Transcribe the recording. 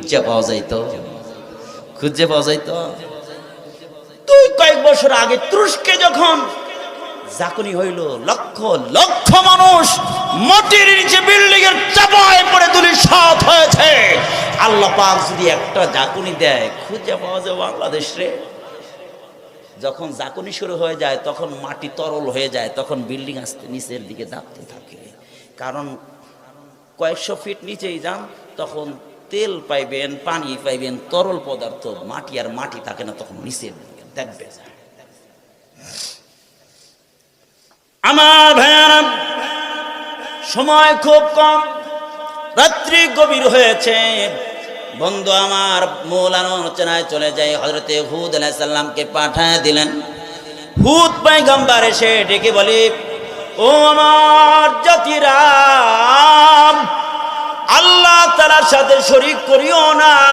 খুঁজে পাওয়া যাইতো, খুঁজে পাওয়া যাইতো। তুই কয়েক বছর আগে তুরস্কে যখন জাকুনি হইল, লক্ষ লক্ষ মানুষ মাটির নিচে বিল্ডিং এর চাপায় পড়ে ধূলিসাৎ হয়েছে। আল্লাহ পাক যদি একটা জাকুনি দেয়, খুঁজে পাওয়া যায় বাংলাদেশ রে। যখন জাকুনি শুরু হয়ে যায় তখন মাটি তরল হয়ে যায়, তখন বিল্ডিং আস্তে নিচের দিকে দাবতে থাকে। কারণ কয়েকশো ফিট নিচেই যান, তখন তেল পাইবেন, পানি পাইবেন, তরল পদার্থ, মাটি আর মাটি থাকে না, তখন নিচের দিকে দেখবে। আমার ভাইয়ারা, সময় খুব কম, রাত্রি গভীর হয়েছে। বন্ধু আমার মূল আলোচনায় চলে যায়। হযরতে হুদ আলাইহিস সালামকে পাঠায় দিলেন। হুদ পয়গম্বর এসে ডেকে বলে, ও আমার জাতিরা, আল্লাহ তাআলার সাথে শরীক করিও না।